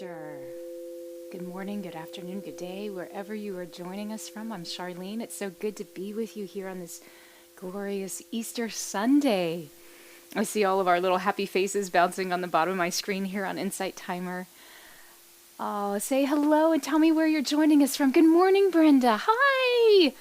Easter. Good morning, good afternoon, good day, wherever you are joining us from. I'm Charleene. It's so good to be with you here on this glorious Easter Sunday. I see all of our little happy faces bouncing on the bottom of my screen here on Insight Timer. Oh, say hello and tell me where you're joining us from. Good morning, Brenda. Hi!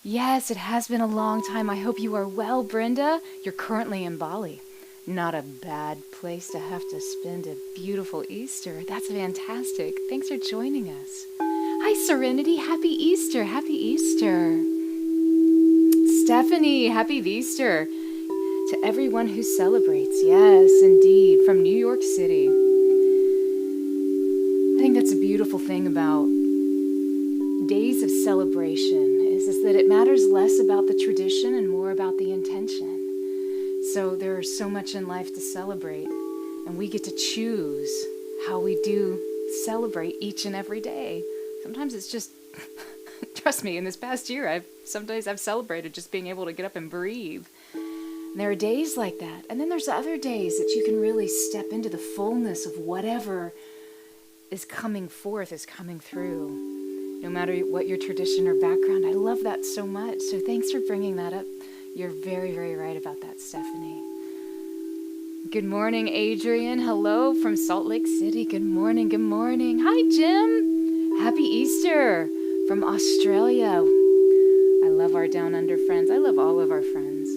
Yes, it has been a long time. I hope you are well, Brenda. You're currently in Bali. Not a bad place to have to spend a beautiful Easter. That's fantastic. Thanks for joining us. Hi, Serenity. Happy Easter. Happy Easter. Stephanie, happy Easter. To everyone who celebrates. Yes, indeed. From New York City. I think that's a beautiful thing about days of celebration is that it matters less about the tradition and more about the intention. So there's so much in life to celebrate, and we get to choose how we do celebrate each and every day. Sometimes it's just, trust me, in this past year, some days I've celebrated just being able to get up and breathe. And there are days like that. And then there's other days that you can really step into the fullness of whatever is coming forth, is coming through. No matter what your tradition or background, I love that so much. So thanks for bringing that up. You're very, very right about that, Stephanie. Good morning, Adrian. Hello from Salt Lake City. Good morning, good morning. Hi, Jim. Happy Easter from Australia. I love our Down Under friends. I love all of our friends.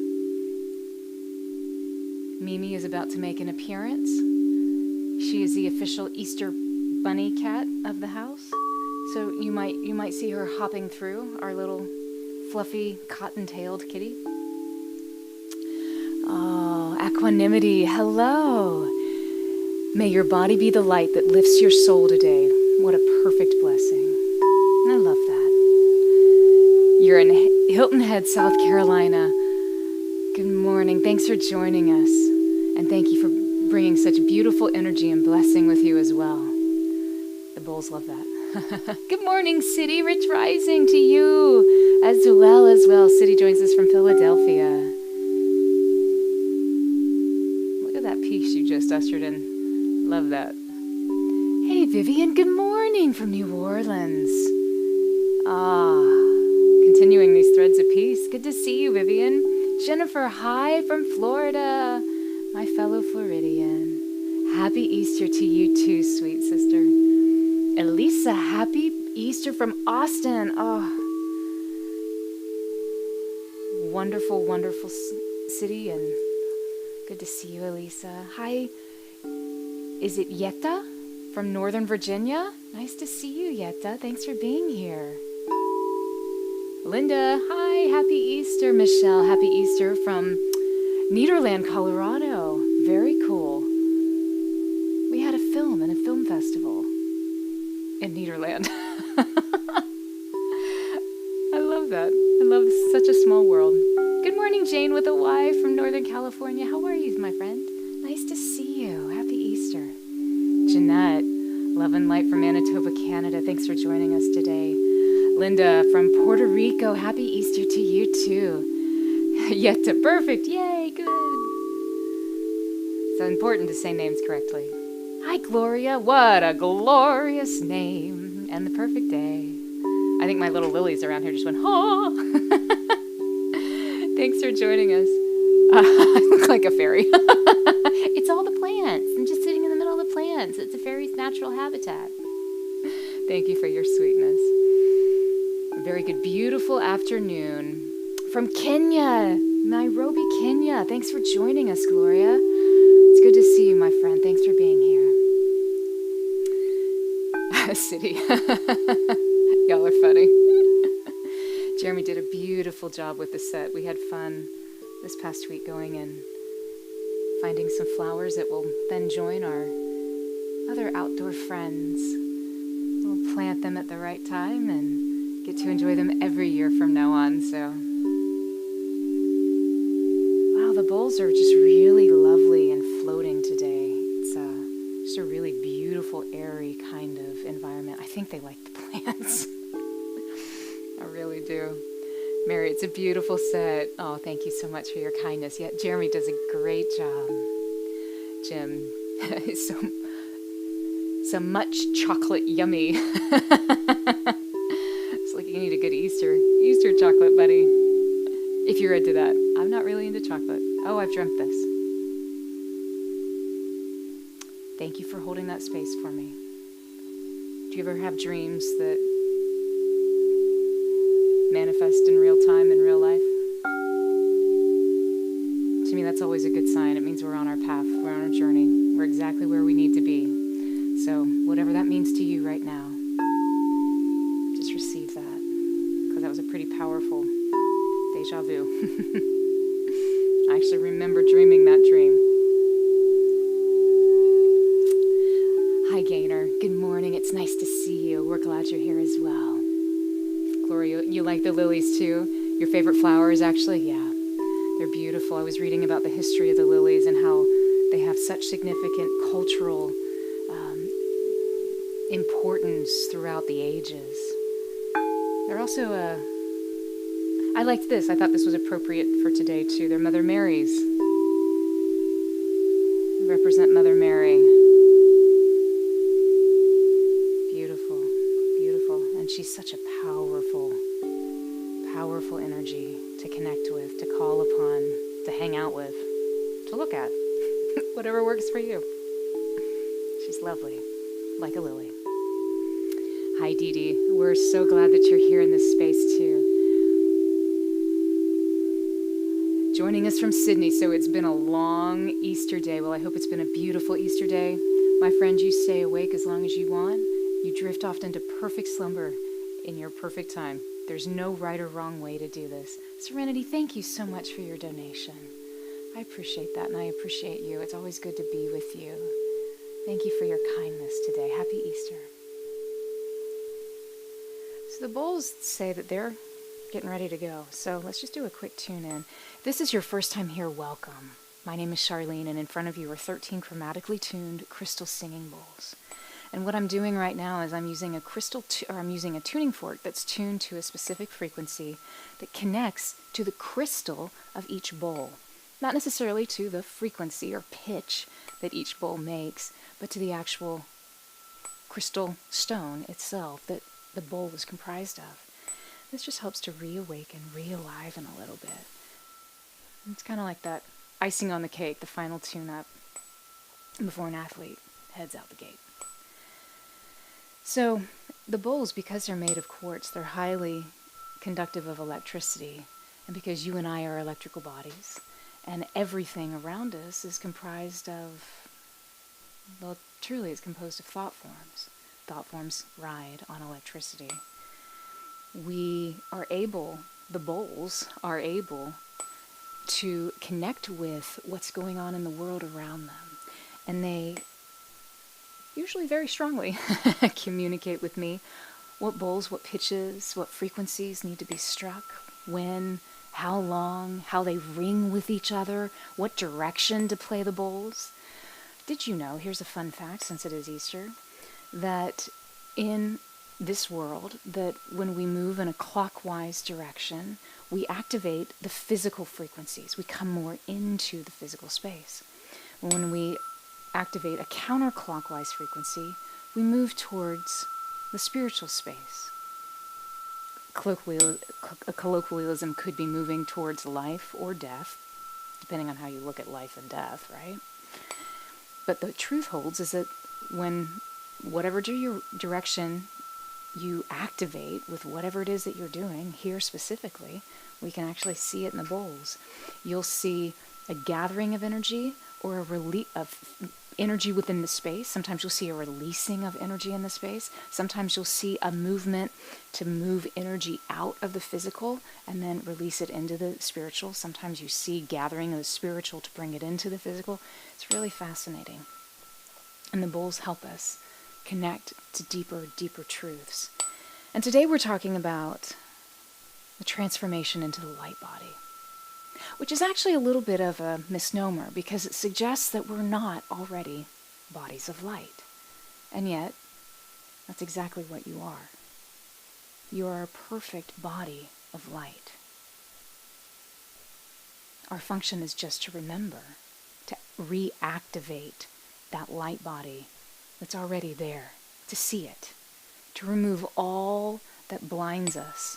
Mimi is about to make an appearance. She is the official Easter bunny cat of the house. So you might see her hopping through, our little fluffy cotton-tailed kitty. Oh, equanimity, hello. May your body be the light that lifts your soul today. What a perfect blessing. I love that. You're in Hilton Head, South Carolina. Good morning. Thanks for joining us. And thank you for bringing such beautiful energy and blessing with you as well. The bulls love that. Good morning, City. Rich rising to you as well. City joins us from Philadelphia. That piece you just ushered in. Love that. Hey, Vivian, good morning from New Orleans. Continuing these threads of peace. Good to see you, Vivian. Jennifer, hi from Florida. My fellow Floridian. Happy Easter to you too, sweet sister. Elisa, happy Easter from Austin. Oh, wonderful, wonderful city, and good to see you, Elisa. Hi, is it Yetta from Northern Virginia? Nice to see you, Yetta. Thanks for being here. Linda, hi, happy Easter. Michelle, happy Easter from Nederland, Colorado. Very cool. We had a film in a film festival in Nederland. I love that. I love such a small world. Good morning, Jane with a Y from Northern California. How are you, my friend? Nice to see you. Happy Easter. Jeanette, love and light from Manitoba, Canada. Thanks for joining us today. Linda from Puerto Rico. Happy Easter to you too. Yetta, perfect. Yay, good. So important to say names correctly. Hi, Gloria. What a glorious name. And the perfect day. I think my little lilies around here just went, oh. Thanks for joining us. I look like a fairy. It's all the plants. I'm just sitting in the middle of the plants. It's a fairy's natural habitat. Thank you for your sweetness. A very good, beautiful afternoon from Kenya, Nairobi, Kenya. Thanks for joining us, Gloria. It's good to see you, my friend. Thanks for being here. City. Y'all are funny. Jeremy did a beautiful job with the set. We had fun this past week going and finding some flowers that will then join our other outdoor friends. We'll plant them at the right time and get to enjoy them every year from now on. So, wow, the bowls are just really lovely and floating today. It's just a really beautiful, airy kind of environment. I think they like the plants. I really do. Mary, it's a beautiful set. Oh, thank you so much for your kindness. Yeah, Jeremy does a great job. Jim is so Some much chocolate yummy. It's like you need a good Easter chocolate, buddy. If you're into that. I'm not really into chocolate. Oh, I've dreamt this. Thank you for holding that space for me. Do you ever have dreams that manifest in real time, in real life? To me, that's always a good sign. It means we're on our path, we're on our journey, we're exactly where we need to be. So, whatever that means to you right now, just receive that, because that was a pretty powerful deja vu. I actually remember dreaming that dream. Hi, Gaynor. Good morning. It's nice to see you. We're glad you're here as well. Gloria, you like the lilies too? Your favorite flowers, actually? Yeah. They're beautiful. I was reading about the history of the lilies and how they have such significant cultural importance throughout the ages. They're also I liked this. I thought this was appropriate for today too. They're Mother Marys. They represent Mother Mary. Beautiful, beautiful. And she's such a powerful energy to connect with, to call upon, to hang out with, to look at. Whatever works for you. She's lovely, like a lily. Hi, Dee Dee. We're so glad that you're here in this space too. Joining us from Sydney, so it's been a long Easter day. Well, I hope it's been a beautiful Easter day. My friend, you stay awake as long as you want. You drift off into perfect slumber in your perfect time. There's no right or wrong way to do this. Serenity, thank you so much for your donation. I appreciate that, and I appreciate you. It's always good to be with you. Thank you for your kindness today. Happy Easter. So the bowls say that they're getting ready to go. So let's just do a quick tune in. If this is your first time here, welcome. My name is Charleene, and in front of you are 13 chromatically tuned crystal singing bowls. And what I'm doing right now is I'm using a tuning fork that's tuned to a specific frequency that connects to the crystal of each bowl. Not necessarily to the frequency or pitch that each bowl makes, but to the actual crystal stone itself that the bowl is comprised of. This just helps to reawaken, realiven a little bit. It's kind of like that icing on the cake, the final tune-up before an athlete heads out the gate. So the bowls, because they're made of quartz, they're highly conductive of electricity. And because you and I are electrical bodies, and everything around us is comprised of, well, truly it's composed of thought forms. Thought forms ride on electricity. The bowls are able to connect with what's going on in the world around them. And they usually very strongly communicate with me what bowls, what pitches, what frequencies need to be struck, when, how long, how they ring with each other, what direction to play the bowls. Did you know, here's a fun fact since it is Easter, that in this world, that when we move in a clockwise direction, we activate the physical frequencies. We come more into the physical space. When we activate a counterclockwise frequency, we move towards the spiritual space. A colloquialism could be moving towards life or death, depending on how you look at life and death, right? But the truth holds is that when whatever direction you activate with whatever it is that you're doing, here specifically, we can actually see it in the bowls. You'll see a gathering of energy or a release of energy within the space. Sometimes you'll see a releasing of energy in the space. Sometimes you'll see a movement to move energy out of the physical and then release it into the spiritual. Sometimes you see gathering of the spiritual to bring it into the physical. It's really fascinating. And the bowls help us connect to deeper truths. And today we're talking about the transformation into the light body, which is actually a little bit of a misnomer because it suggests that we're not already bodies of light. And yet, that's exactly what you are. You are a perfect body of light. Our function is just to remember, to reactivate that light body that's already there, to see it, to remove all that blinds us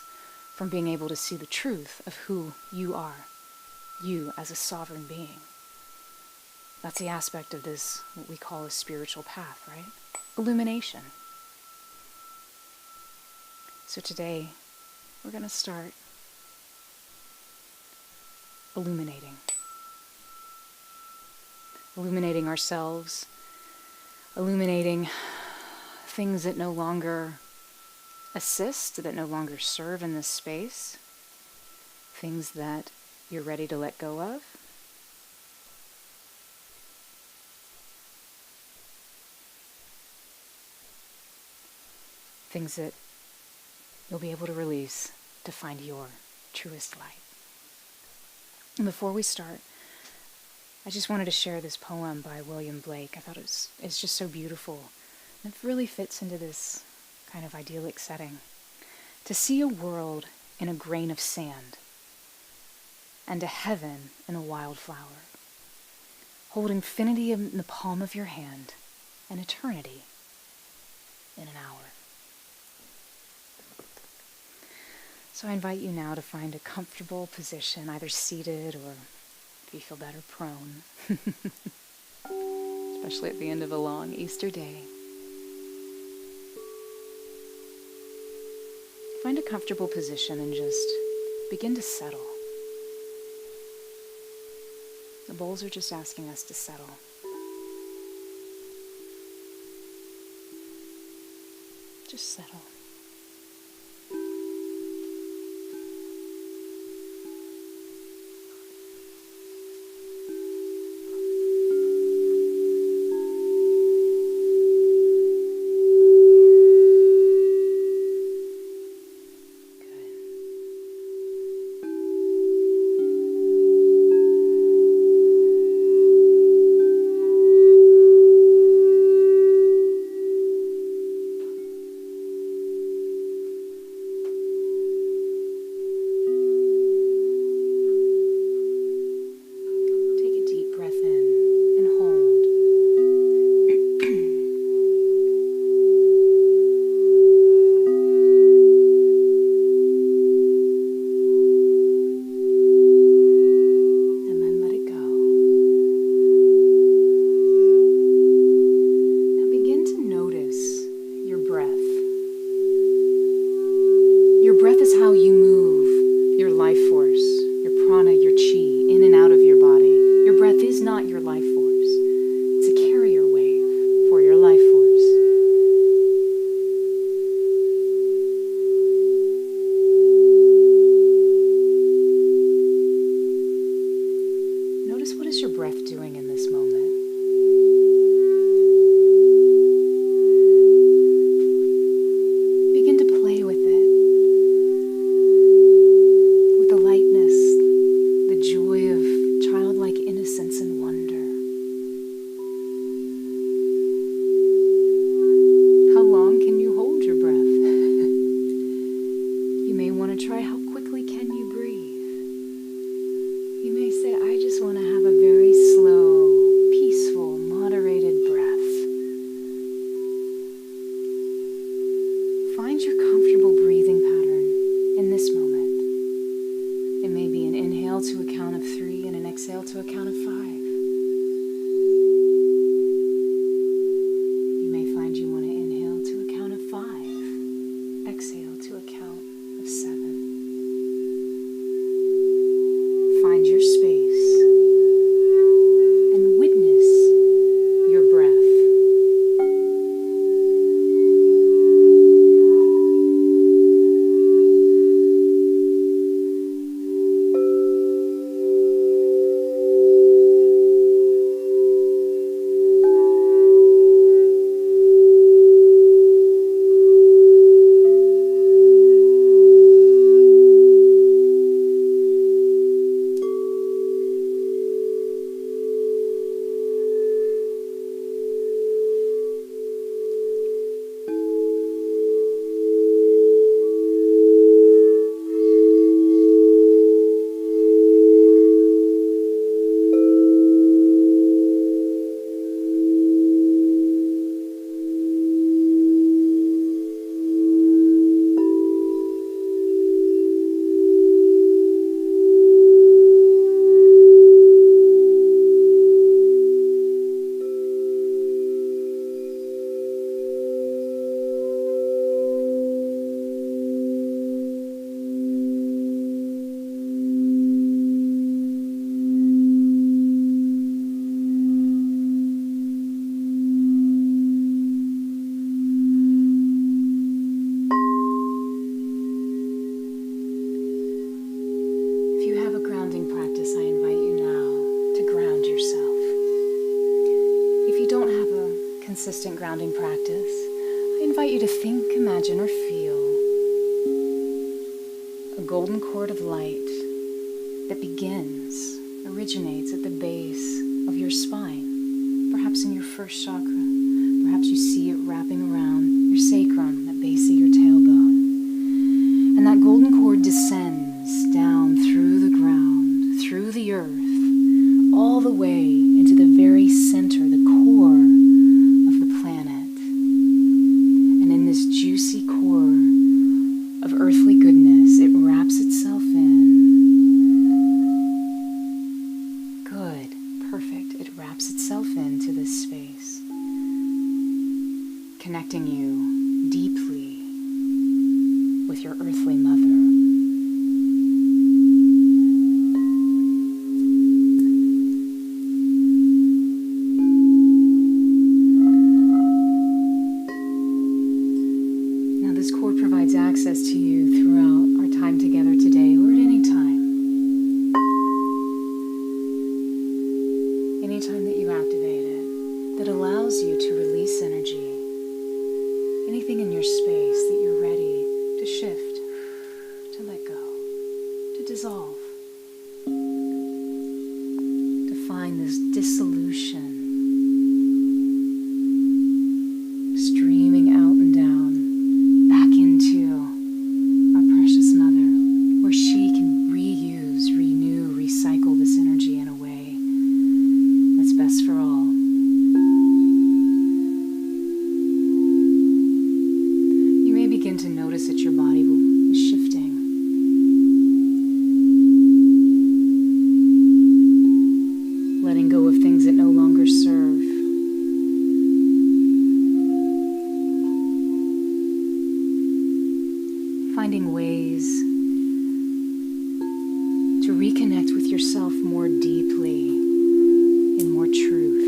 from being able to see the truth of who you are, you as a sovereign being. That's the aspect of this, what we call a spiritual path, right? Illumination. So today, we're going to start illuminating. Illuminating ourselves, illuminating things that no longer assist, that no longer serve in this space, things that you're ready to let go of. Things that you'll be able to release to find your truest light. And before we start, I just wanted to share this poem by William Blake. I thought it's just so beautiful. And it really fits into this kind of idyllic setting. To see a world in a grain of sand, and a heaven in a wildflower. Hold infinity in the palm of your hand, and eternity in an hour. So I invite you now to find a comfortable position, either seated or, if you feel better, prone. Especially at the end of a long Easter day. Find a comfortable position and just begin to settle. The bowls are just asking us to settle. Just settle. consistent grounding practice, I invite you to think, imagine, or feel a golden cord of light that originates at the base of your spine, perhaps in your first chakra. Perhaps you see it wrapping around your sacrum, the base of your tailbone. And that golden cord descends down through the ground, through the earth, all the way into the very center, the core of the planet. And in this juicy core of earthly goodness, it wraps itself in. Good, perfect. It wraps itself into this space, connecting you deeply with your earthly mother. Now this cord provides access to you throughout our time together today or at any time. Anytime that you activate it, that allows you to release energy. Anything in your space that you're ready to shift, to let go, to dissolve, to find this dissolution streaming out and down back into our precious mother, where she can reuse, renew, recycle this energy in a way that's best for all. Begin to notice that your body is shifting. Letting go of things that no longer serve. Finding ways to reconnect with yourself more deeply, in more truth.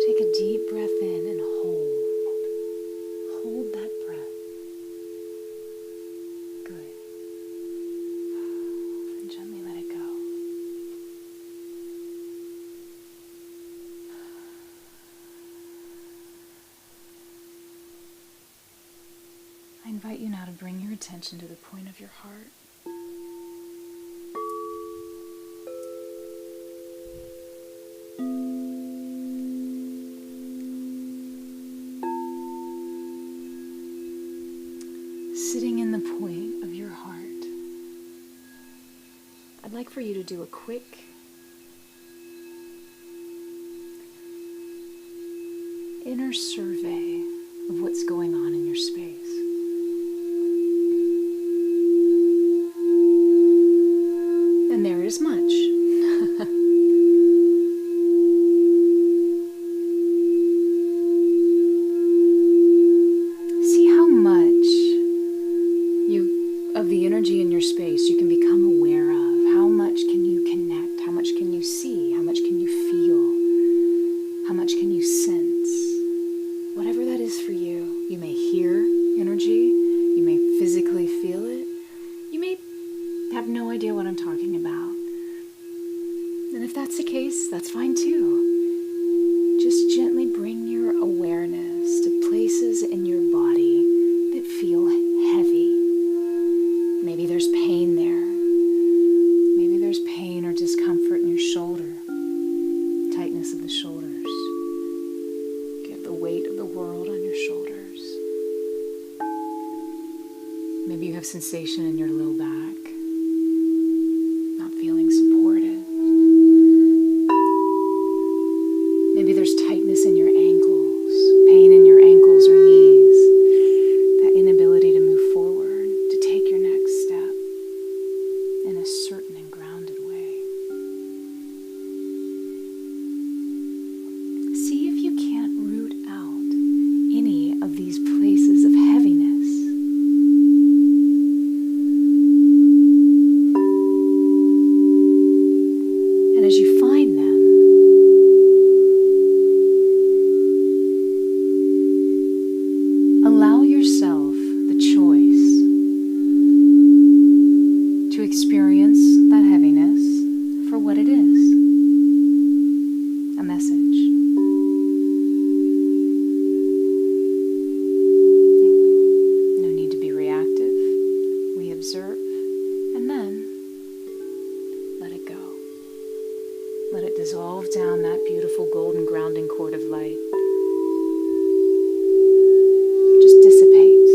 Take a deep breath in and hold. Hold that breath. Good. And gently let it go. I invite you now to bring your attention to the point of your heart. Sitting in the point of your heart, I'd like for you to do a quick inner survey of what's going on in your space. And there is much. Of the energy in your space you can become aware of. How much can you connect? How much can you see? How much can you feel? How much can you sense? Whatever that is for you. You may hear energy. You may physically feel it. You may have no idea what I'm talking about. And if that's the case, that's fine too. Just gently bring your awareness to places in your body that feel heavy. Maybe there's pain there. Maybe there's pain or discomfort in your shoulder. Tightness of the shoulders. You have the weight of the world on your shoulders. Maybe you have sensation in your low back. Not feeling supported. Maybe there's tightness in your ankles. Pain in your Let it dissolve down that beautiful golden grounding cord of light. Just dissipates.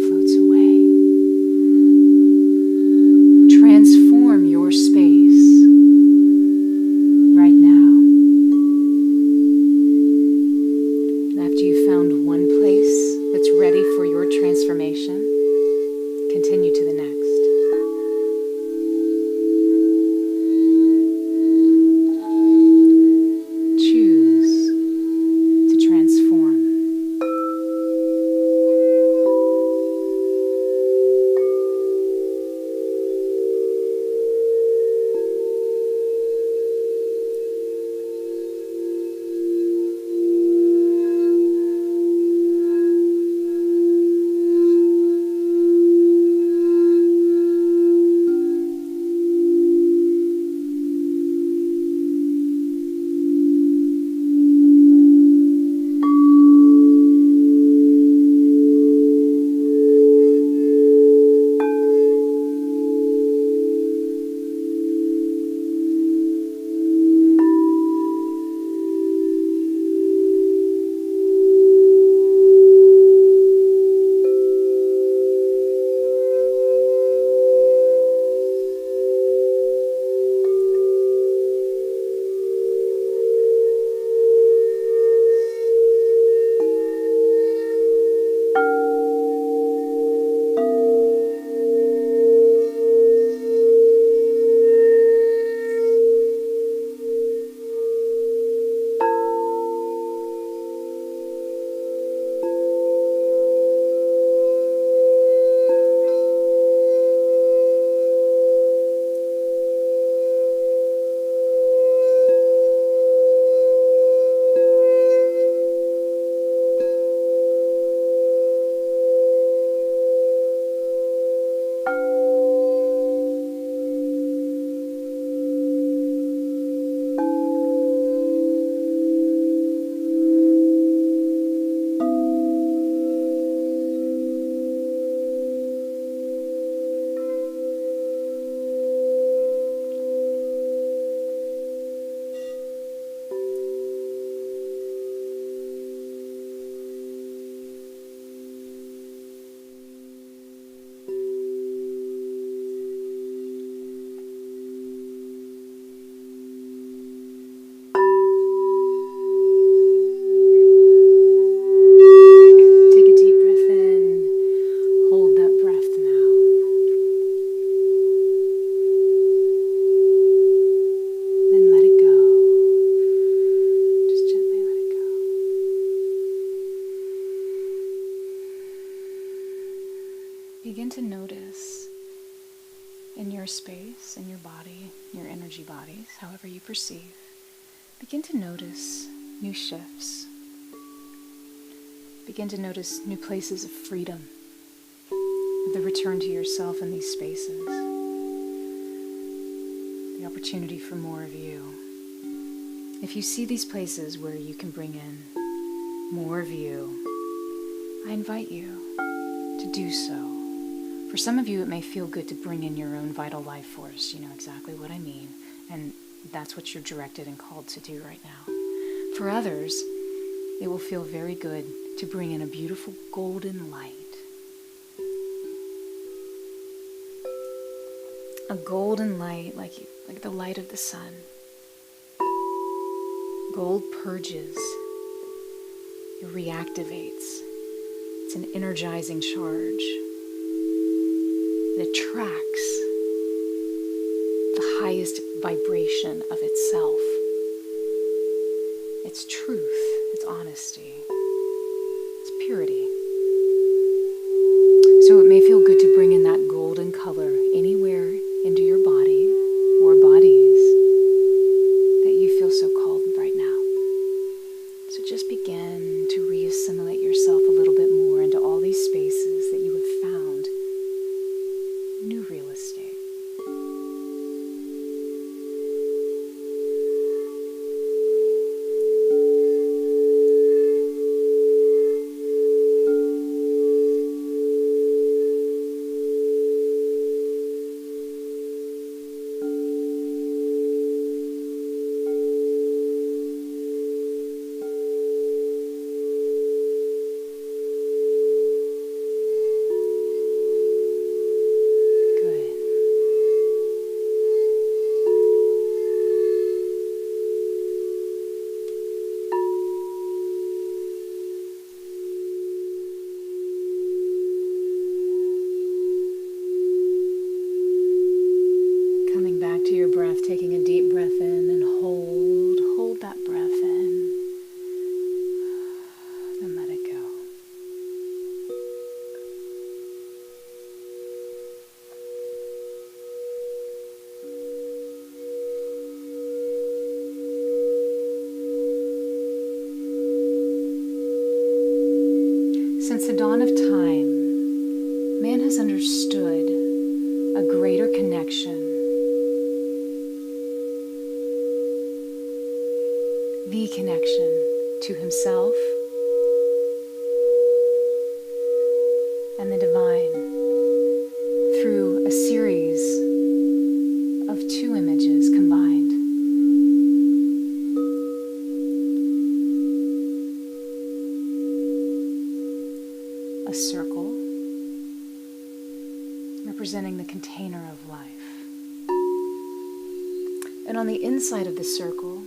Floats away. Transform your space right now. And after you've found one place that's ready for your transformation, continue to the next. Begin to notice in your space, in your body, your energy bodies, however you perceive, begin to notice new shifts. Begin to notice new places of freedom, of the return to yourself in these spaces, the opportunity for more of you. If you see these places where you can bring in more of you, I invite you to do so. For some of you, it may feel good to bring in your own vital life force. You know exactly what I mean. And that's what you're directed and called to do right now. For others, it will feel very good to bring in a beautiful golden light. A golden light like the light of the sun. Gold purges. It reactivates. It's an energizing charge. It attracts the highest vibration of itself. It's truth, it's honesty, it's purity. So it may feel good to bring in that golden color anywhere into your body or bodies that you feel so called right now. So just begin to re-assimilate yourself a little bit more into all these spaces that you have found new real estate. dawn of time, man has understood a greater connection, the connection to himself and the divine through a series of two images combined. A circle representing the container of life. And on the inside of the circle,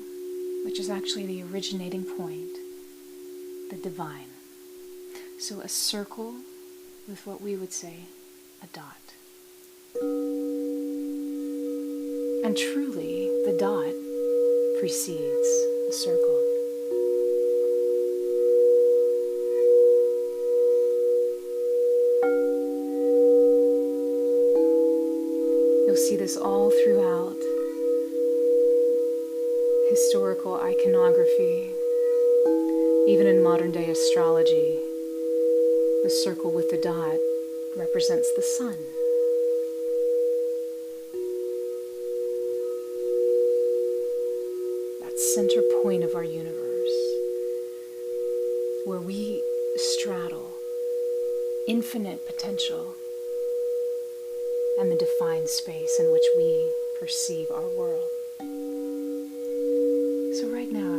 which is actually the originating point, the divine. So a circle with what we would say a dot. And truly, the dot precedes the circle. You'll see this all throughout historical iconography, even in modern day astrology. The circle with the dot represents the sun. That center point of our universe, where we straddle infinite potential and the defined space in which we perceive our world. So right now,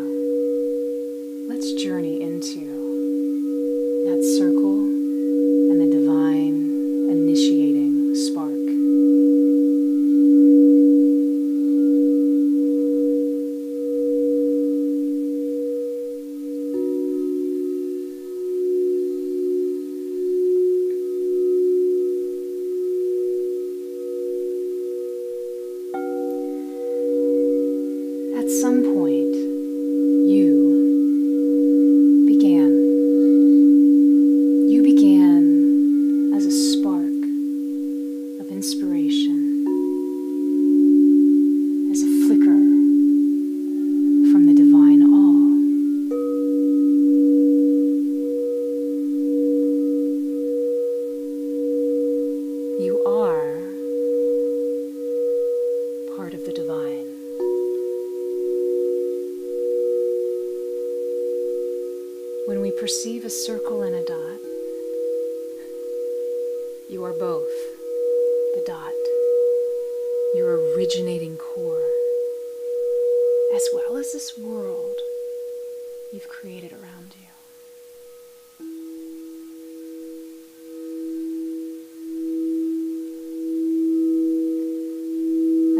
let's journey into that circle and the divine initiating spark. At some point, you began as a spark of inspiration, as a flicker from the divine all. You are part of the divine. When we perceive a circle and a dot, you are both the dot, your originating core, as well as this world you've created around you.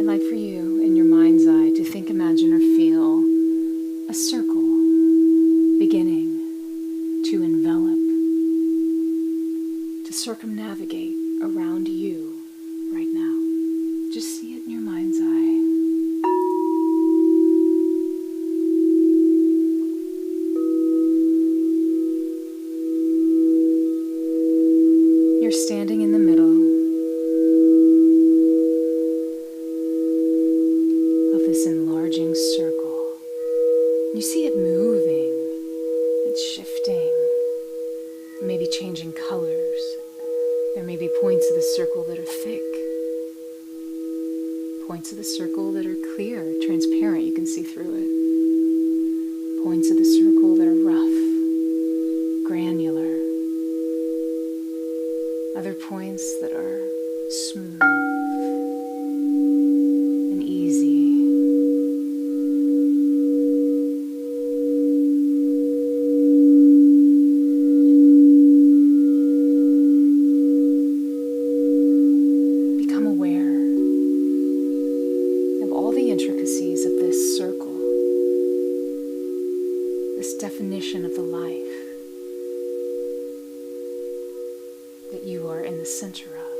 I'd like for you, in your mind's eye, to think, imagine, or feel a circle beginning to envelop, to circumnavigate around you right now. Just see it in your mind's eye. You're standing in the middle of this enlarging circle. You see it moving, it's shifting. Maybe changing colors. There may be points of the circle that are thick, points of the circle that are clear, transparent, you can see through it, points of the circle that are rough, granular, other points that are smooth and easy. Definition of the life that you are in the center of.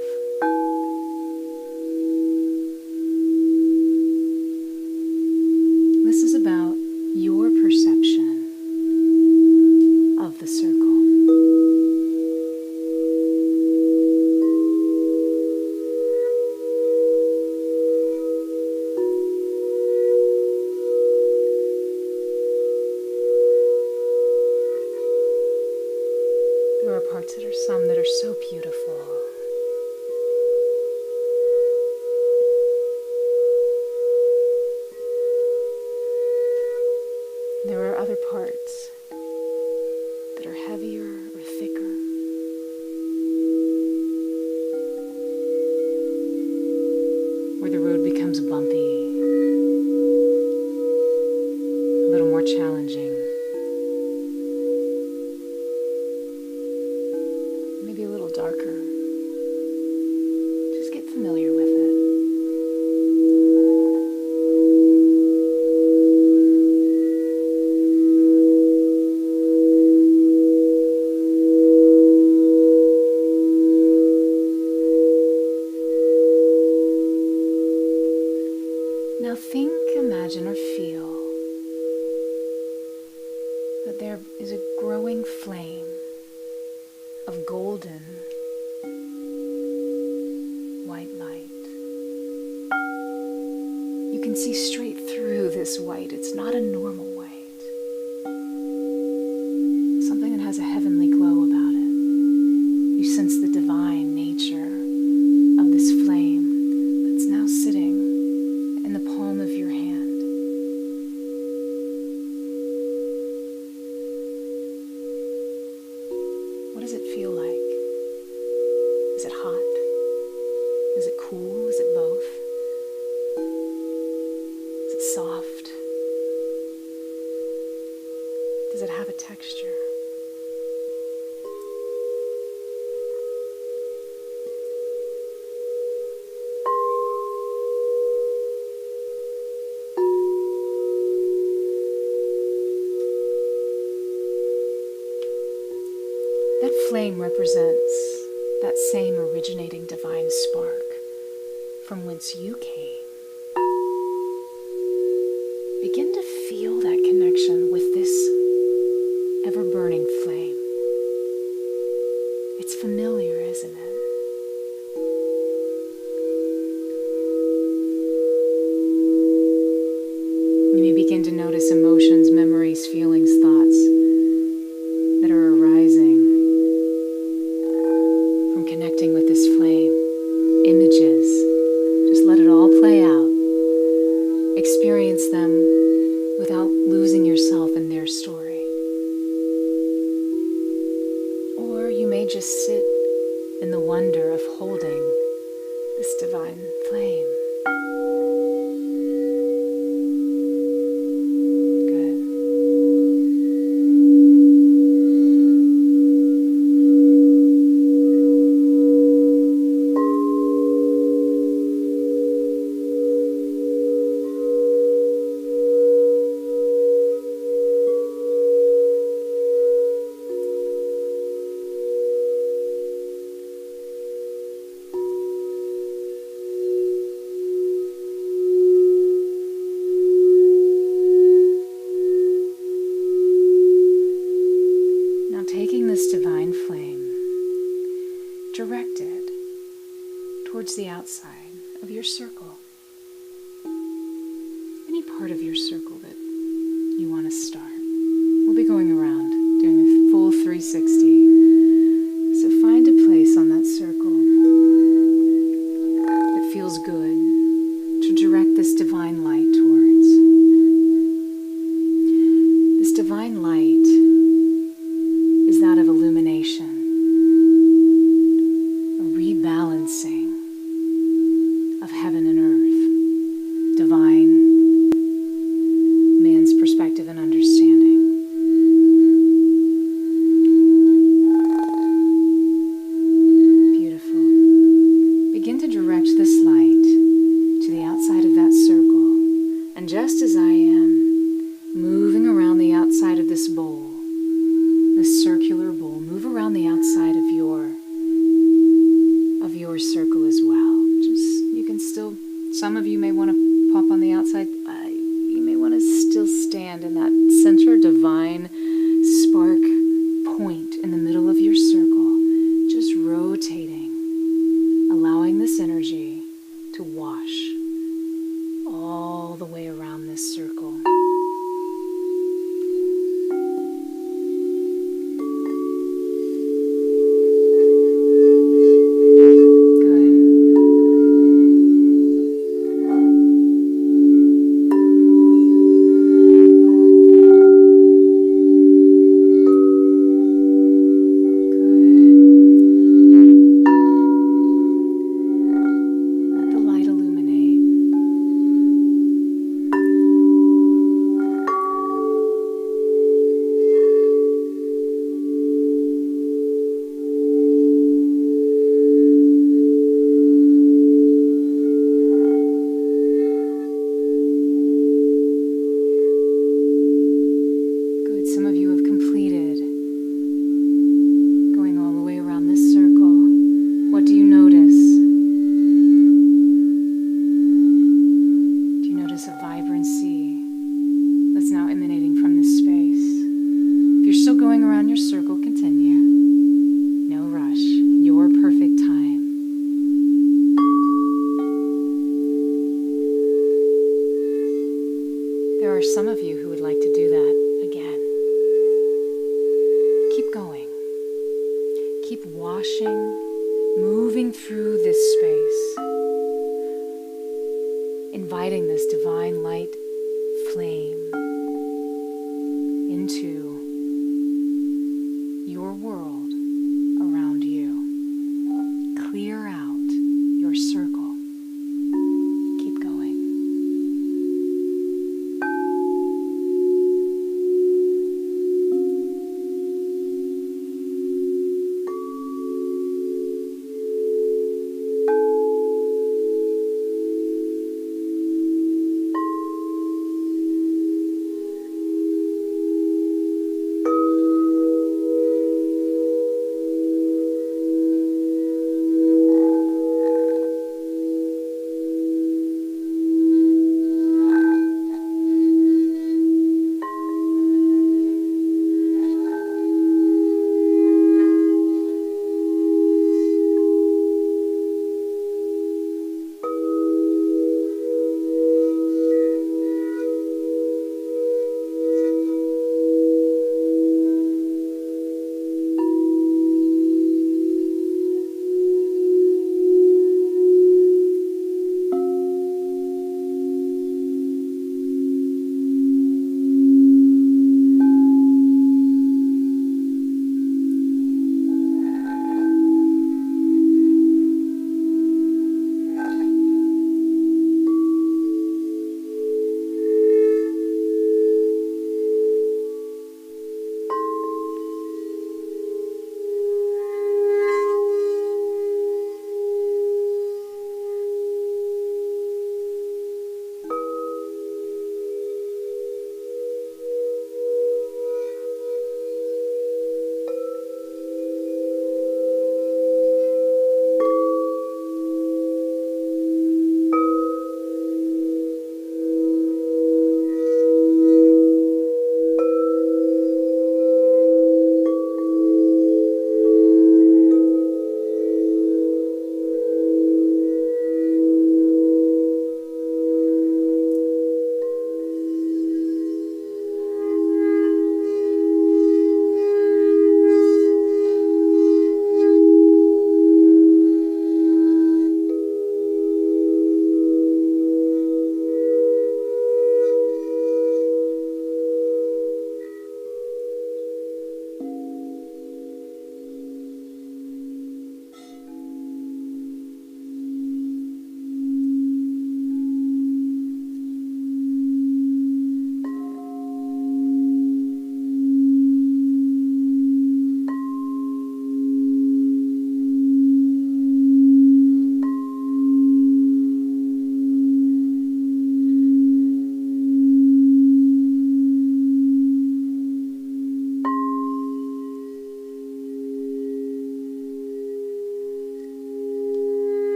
Now think, imagine, or feel that there is a growing flame of golden white light. You can see straight through this white. It's not a normal white. Something that has a heavenly glow about it. You sense the divine nature of this flame that's now sitting in the palm of your hand. What does it feel like? Is it hot? Is it cool? Is it both? Is it soft? Does it have a texture? That flame represents that same originating divine spark from whence you came. Begin to feel that connection with this ever-burning flame. It's familiar, isn't it? You may begin to notice emotions, memories, feelings, thoughts that are arising from connecting with this flame. Images. Just let it all play out. Experience them without losing yourself in their story. Or you may just sit in the wonder of holding this divine flame. Good. Taking this divine flame, direct it towards the outside of your circle. Any part of your circle that you want to start. We'll be going around doing a full 360. So find a place on that circle that feels good to direct this divine light towards. This divine light is that of illumination, a rebalancing of heaven and earth, divine, man's perspective and understanding. Beautiful. Begin to direct this light to the outside of that circle, and just as I am moving around the outside of this bowl, this circular bowl, move around the outside of your circle as well. You can still, some of you may want to pop on the outside. You may want to still stand in that center divine spark point in the middle of your circle, just rotating, allowing this energy to wash all the way around this circle. Illuminate. some of you who would like to do that again. Keep going. Keep washing, moving through this space, inviting this divine light flame into your world around you. Clear out your circle. Keep going.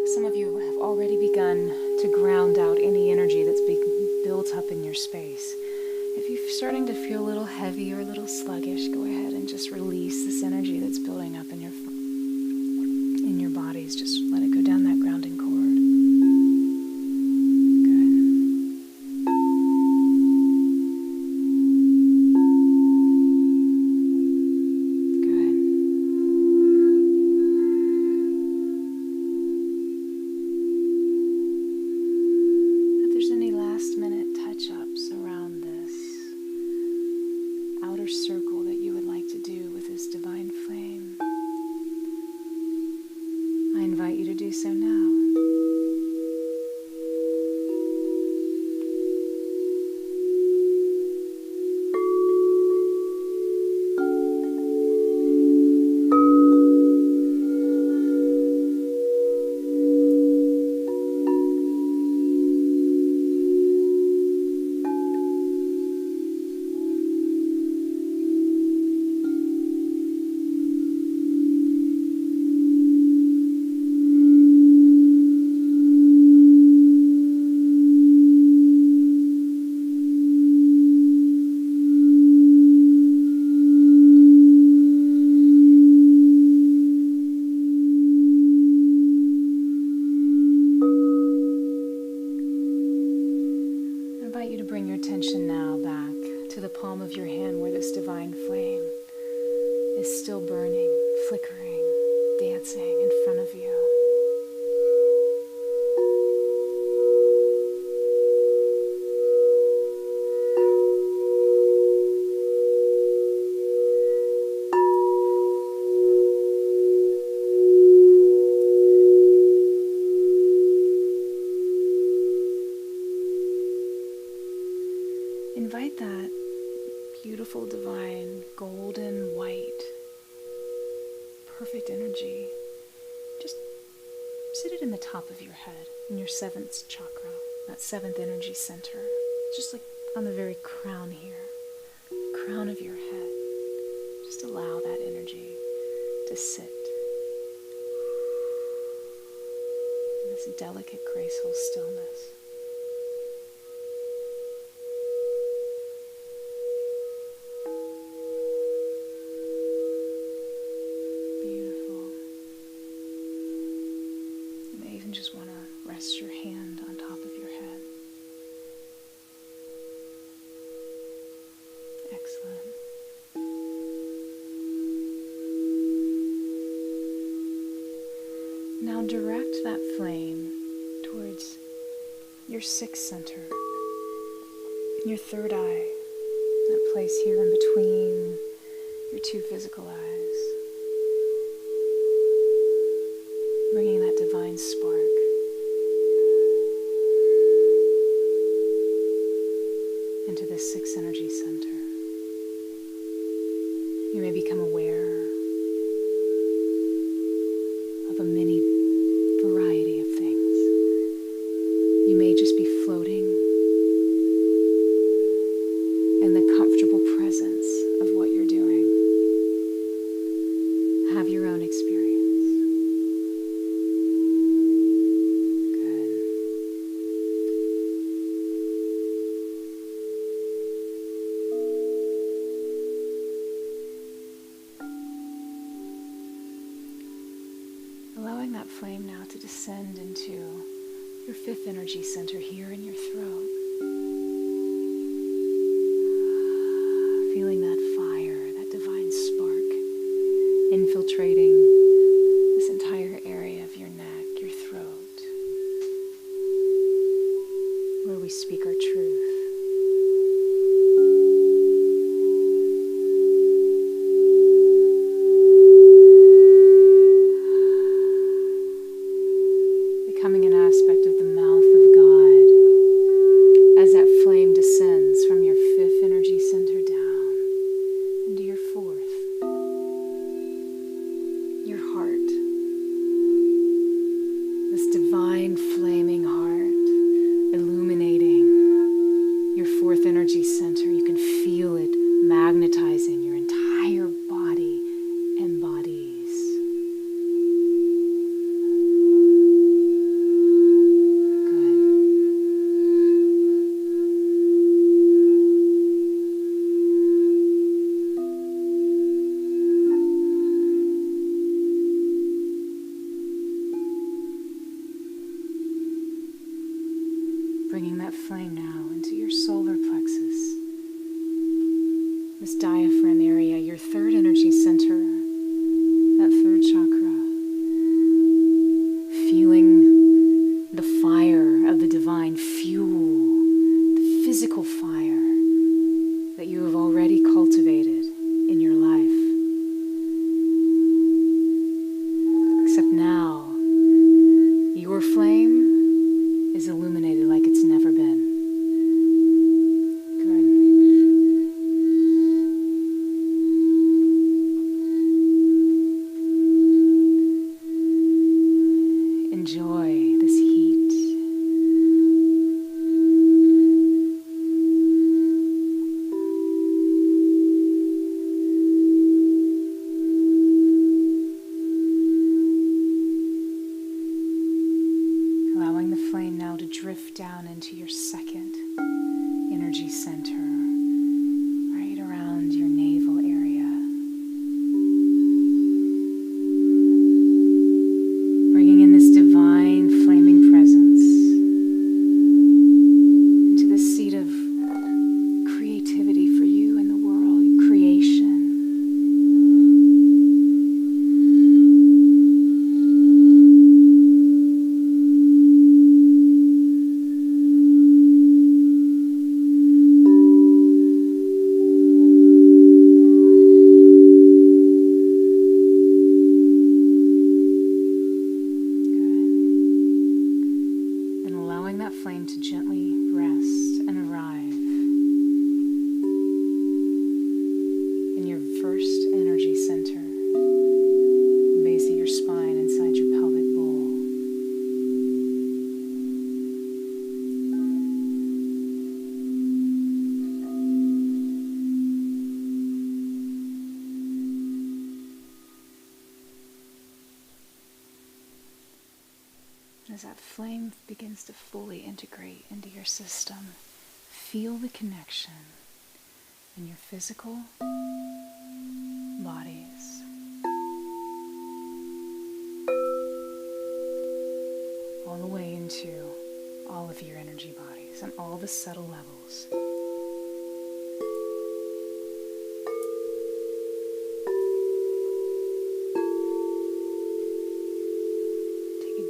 Some of you have already begun to ground out any energy that's being built up in your space. If you're starting to feel a little heavy or a little sluggish, go ahead and just release this energy that's building up in your bodies. Just let it go down that grounding cord. Circle that you would like to do with this divine flame, I invite you to do so now. still burning, flickering, dancing in front of you. Invite that beautiful, divine, golden, white, perfect energy. Just sit it in the top of your head, in your 7th chakra, that 7th energy center. Just like on the very crown here, crown of your head. Just allow that energy to sit in this delicate, graceful stillness. Just want to rest your hand on top of your head. Excellent. Now direct that flame towards your 6th center, your 3rd eye, that place here in between your 2 physical eyes. Bringing that divine spark into this 6th energy center. You may become aware of a many variety of things. You may just be floating in the comfortable presence of what you're doing. Have your own experience. Allowing that flame now to descend into your 5th energy center here in your throat. Feeling that fire, that divine spark, infiltrating this entire area of your neck, your throat, where we speak our truth. Becoming an aspect of the mouth of God as that flame descends from your 5th energy center down into your 4th, your heart, this divine flaming heart illuminating your 4th energy center. You can feel it magnetizing your entire body and bodies. Bringing that flame now into your solar plexus, this diaphragm area, your 3rd energy center, that 3rd chakra. Feeling the fire of the divine fuel, the physical fire that you have already cultivated in your life. Except now, your flame is illuminated like it's never been. Good. Enjoy this heat. Allowing the flame now to drift down into your 2nd energy center, right around your navel area. Bringing in this divine flaming presence into the seat of creativity for you in the world, creation. going to gently rest and arrive in your first energy center, base of your spine inside your pelvic bowl. As that flame begins to fully integrate into your system, feel the connection in your physical bodies. All the way into all of your energy bodies and all the subtle levels.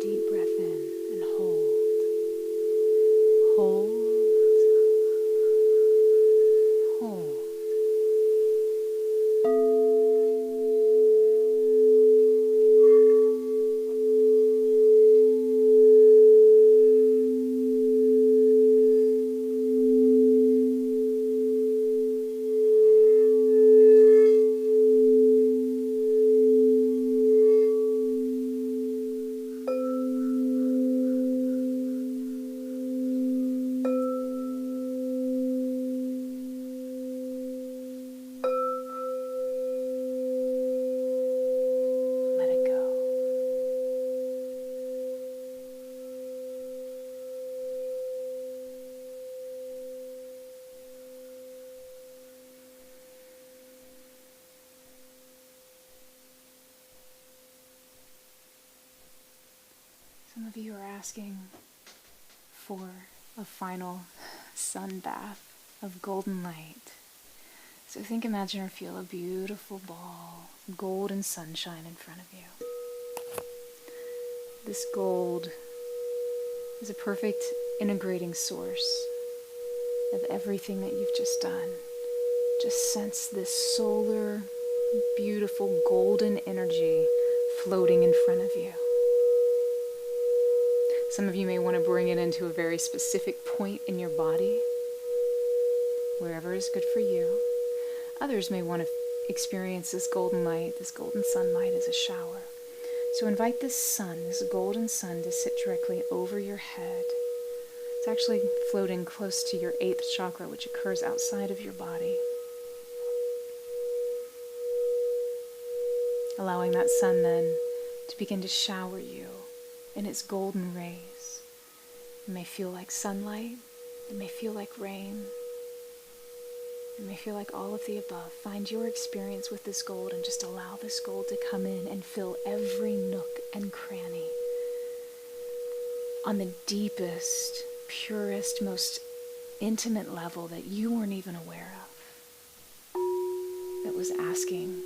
Deep breath in and hold. Hold. Hold. Some of you are asking for a final sun bath of golden light. So imagine or feel a beautiful ball of golden sunshine in front of you. This gold is a perfect integrating source of everything that you've just done. Just sense this solar, beautiful golden energy floating in front of you. Some of you may want to bring it into a very specific point in your body, wherever is good for you. Others may want to experience this golden light, this golden sunlight as a shower. So invite this sun, this golden sun, to sit directly over your head. It's actually floating close to your 8th chakra, which occurs outside of your body. Allowing that sun then to begin to shower you in its golden rays. It may feel like sunlight, it may feel like rain, it may feel like all of the above. Find your experience with this gold and just allow this gold to come in and fill every nook and cranny on the deepest, purest, most intimate level that you weren't even aware of, that was asking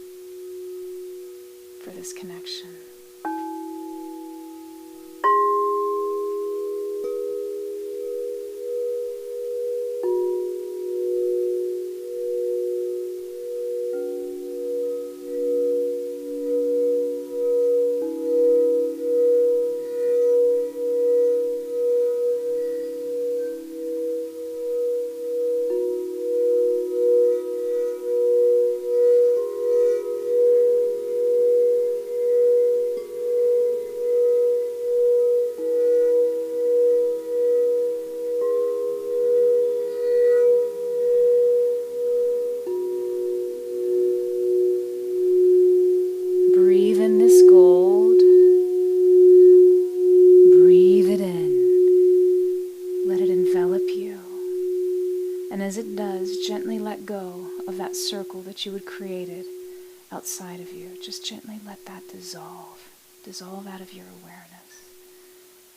for this connection. As it does, gently let go of that circle that you had created outside of you. Just gently let that dissolve out of your awareness.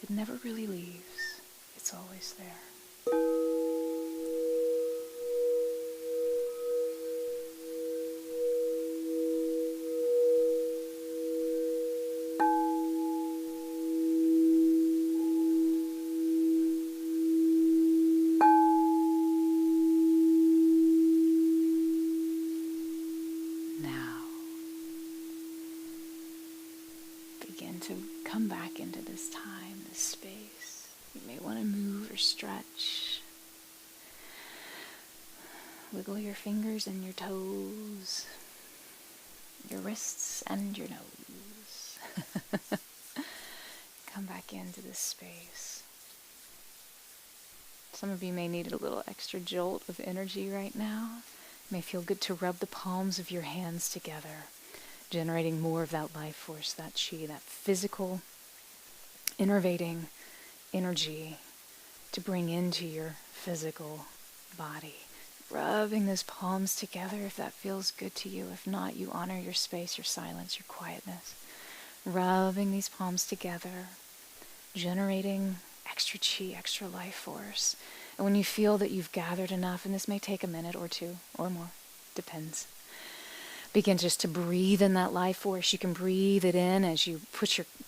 It never really leaves. It's always there. Come back into this time, this space. You may want to move or stretch. Wiggle your fingers and your toes, your wrists and your nose. Come back into this space. Some of you may need a little extra jolt of energy right now. It may feel good to rub the palms of your hands together, generating more of that life force, that chi, that physical, innervating energy to bring into your physical body. Rubbing those palms together if that feels good to you. If not, you honor your space, your silence, your quietness. Rubbing these palms together, generating extra chi, extra life force. And when you feel that you've gathered enough, and this may take a minute or two or more, depends, begin just to breathe in that life force. You can breathe it in as you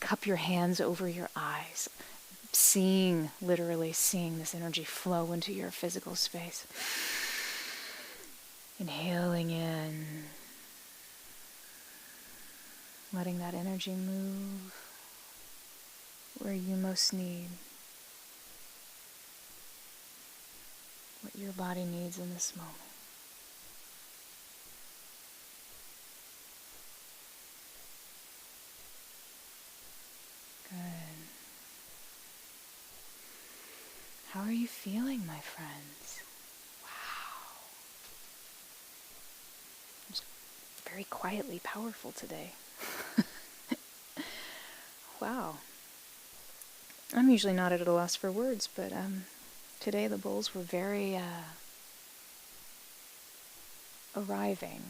cup your hands over your eyes, literally seeing this energy flow into your physical space. Inhaling in, letting that energy move where you most need, what your body needs in this moment. Good. How are you feeling, my friends? Very quietly powerful today. Wow. I'm usually not at a loss for words, but today the bowls were very arriving.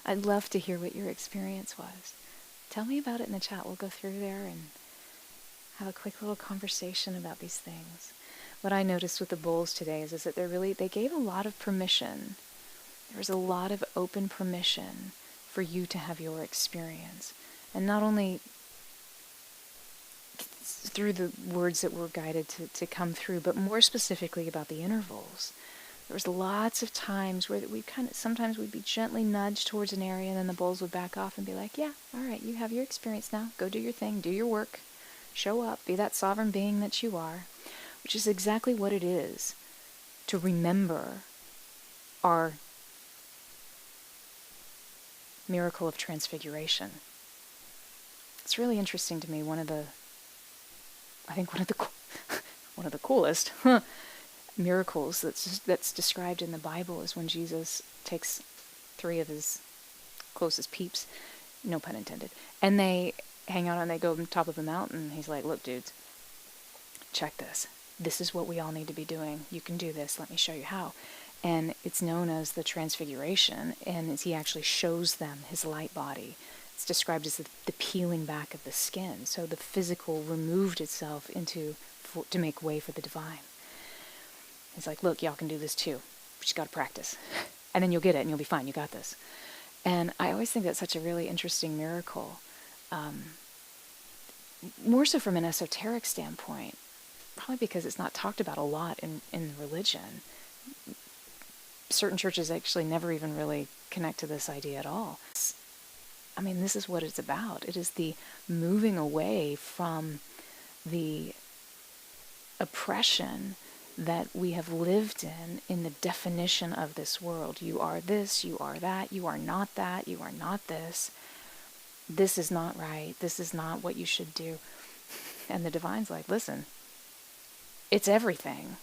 I'd love to hear what your experience was. Tell me about it in the chat. We'll go through there and have a quick little conversation about these things. What I noticed with the bowls today is that they gave a lot of permission. There was a lot of open permission for you to have your experience. And not only through the words that were guided to come through, but more specifically about the intervals. There was lots of times where sometimes we'd be gently nudged towards an area, and then the bowls would back off and be like, yeah, all right, you have your experience now. Go do your thing, do your work, show up, be that sovereign being that you are, which is exactly what it is to remember our miracle of transfiguration. It's really interesting to me. One of the coolest miracles that's described in the Bible is when Jesus takes 3 of his closest peeps, no pun intended, and they hang out and they go on top of a mountain. He's like, look, dudes, check this. This is what we all need to be doing. You can do this. Let me show you how. And it's known as the transfiguration, and he actually shows them his light body. It's described as the peeling back of the skin. So the physical removed itself to make way for the divine. It's like, look, y'all can do this too. We just got to practice. And then you'll get it and you'll be fine. You got this. And I always think that's such a really interesting miracle. More so from an esoteric standpoint, probably because it's not talked about a lot in religion. Certain churches actually never even really connect to this idea at all. I mean, this is what it's about. It is the moving away from the oppression that we have lived in the definition of this world. You are this, you are that, you are not that, you are not this. This is not right. This is not what you should do. And the divine's like, listen, it's everything.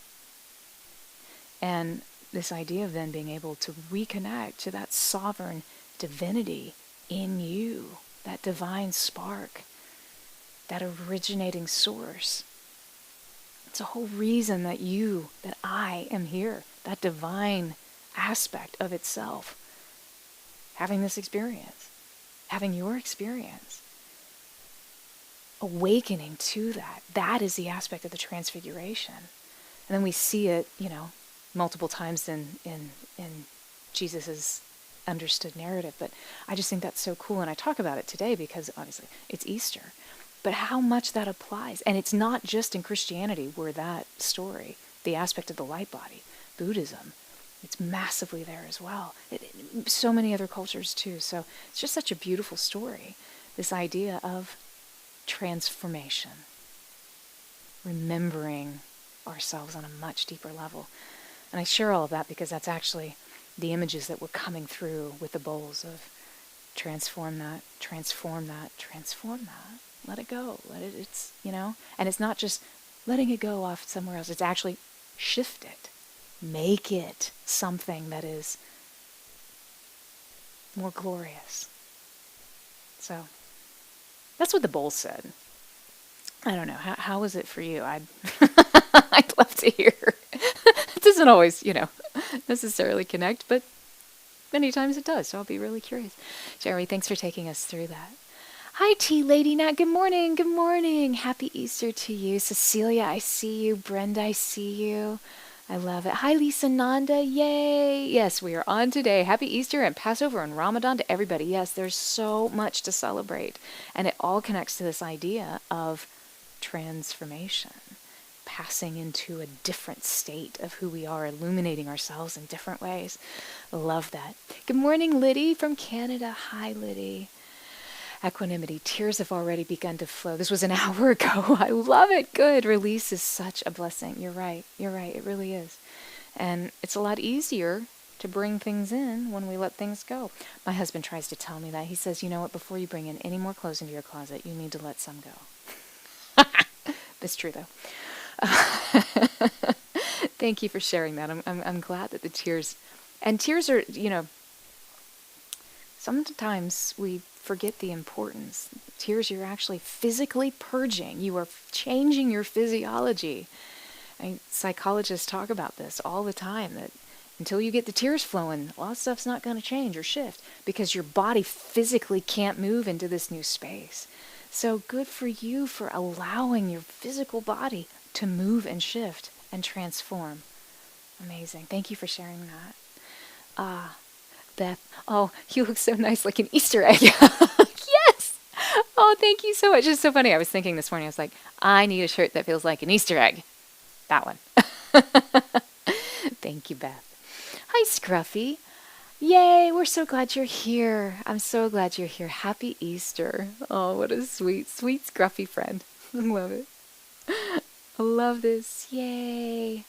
And this idea of then being able to reconnect to that sovereign divinity in you, that divine spark, that originating source. It's a whole reason that I am here, that divine aspect of itself, having this experience, having your experience, awakening to that. That is the aspect of the transfiguration. And then we see it, multiple times in Jesus's understood narrative. But I just think that's so cool. And I talk about it today because obviously it's Easter. But how much that applies. And it's not just in Christianity where that story, the aspect of the light body, Buddhism, it's massively there as well. So many other cultures too. So it's just such a beautiful story. This idea of transformation. remembering ourselves on a much deeper level. And I share all of that because that's actually the images that were coming through with the bowls of transform that, transform that, transform that. Let it go. It's, and it's not just letting it go off somewhere else. It's actually shift it. Make it something that is more glorious. So that's what the bowl said. I don't know. How was it for you? I'd love to hear. It doesn't always, necessarily connect, but many times it does. So I'll be really curious. Jerry, thanks for taking us through that. Hi, Tea Lady Nat. Good morning. Good morning. Happy Easter to you. Cecilia, I see you. Brenda, I see you. I love it. Hi, Lisa Nanda. Yay. Yes, we are on today. Happy Easter and Passover and Ramadan to everybody. Yes, there's so much to celebrate. And it all connects to this idea of transformation, passing into a different state of who we are, illuminating ourselves in different ways. Love that. Good morning, Liddy from Canada. Hi, Liddy. Equanimity. Tears have already begun to flow. This was an hour ago. I love it. Good. Release is such a blessing. You're right. You're right. It really is. And it's a lot easier to bring things in when we let things go. My husband tries to tell me that. He says, you know what, before you bring in any more clothes into your closet, you need to let some go. It's true, though. Thank you for sharing that. I'm glad that the tears are, sometimes we forget the importance. Tears, you're actually physically purging. You are changing your physiology. Psychologists talk about this all the time, that until you get the tears flowing, a lot of stuff's not going to change or shift because your body physically can't move into this new space. So good for you for allowing your physical body to move and shift and transform. Amazing. Thank you for sharing that. Beth, oh, you look so nice, like an Easter egg. Yes! Oh, thank you so much. It's so funny. I was thinking this morning, I was like, I need a shirt that feels like an Easter egg. That one. Thank you, Beth. Hi, Scruffy. Yay, we're so glad you're here. I'm so glad you're here. Happy Easter. Oh, what a sweet, sweet Scruffy friend. I love it. I love this. Yay.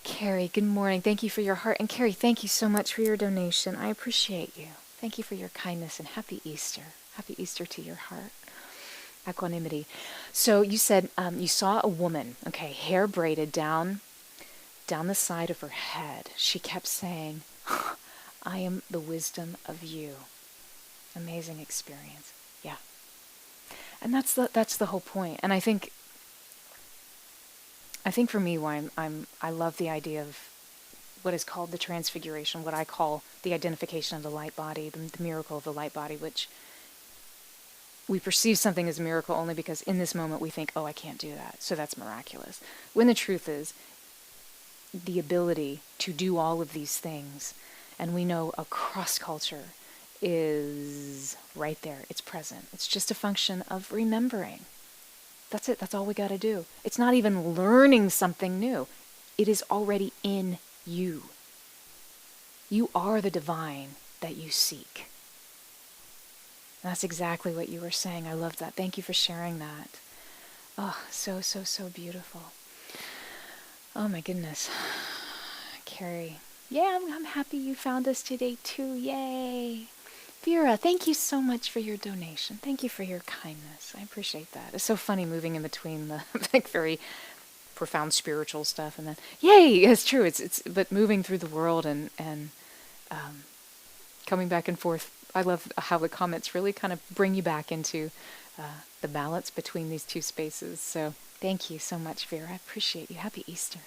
Carrie, good morning. Thank you for your heart. And Carrie, thank you so much for your donation. I appreciate you. Thank you for your kindness and happy Easter. Happy Easter to your heart. Equanimity. So you said you saw a woman, okay, hair braided down the side of her head. She kept saying, I am the wisdom of you. Amazing experience. Yeah. And that's the whole point. And I think for me, why I love the idea of what is called the transfiguration, what I call the identification of the light body, the miracle of the light body, which we perceive something as a miracle only because in this moment we think, oh, I can't do that, so that's miraculous. When the truth is, the ability to do all of these things, and we know across culture, is right there. It's present. It's just a function of remembering. That's it. That's all we got to do. It's not even learning something new. It is already in you. You are the divine that you seek. And that's exactly what you were saying. I love that. Thank you for sharing that. Oh, so, so, so beautiful. Oh my goodness. Carrie. Yeah, I'm happy you found us today too. Yay. Vera, thank you so much for your donation. Thank you for your kindness. I appreciate that. It's so funny moving in between the like very profound spiritual stuff and then, yay, it's true. It's but moving through the world and coming back and forth. I love how the comments really kind of bring you back into the balance between these two spaces. So thank you so much, Vera. I appreciate you. Happy Easter.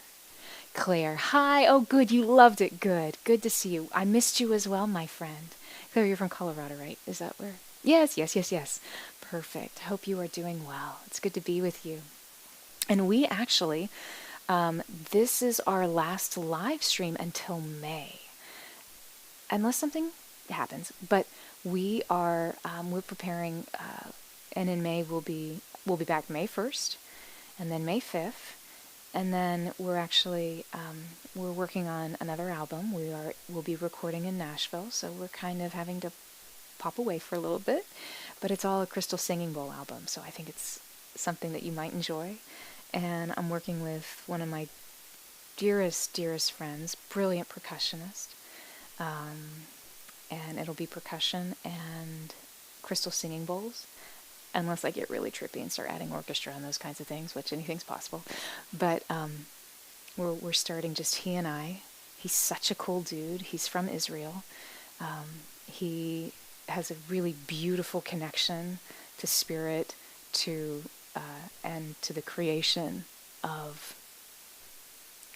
Claire, hi. Oh, good. You loved it. Good. Good to see you. I missed you as well, my friend. Claire, you're from Colorado, right? Is that where? Yes. Perfect. Hope you are doing well. It's good to be with you. And we actually, this is our last live stream until May. Unless something happens. But we are, we're preparing, and in May we'll be back May 1st, and then May 5th. And then we're actually, we're working on another album. We'll be recording in Nashville, so we're kind of having to pop away for a little bit. But it's all a Crystal Singing Bowl album, so I think it's something that you might enjoy. and I'm working with one of my dearest friends, brilliant percussionist, and it'll be percussion and crystal singing bowls, unless I get really trippy and start adding orchestra and those kinds of things, which anything's possible. But we're starting just he and I. He's such a cool dude. He's from Israel. He has a really beautiful connection to spirit, to and to the creation of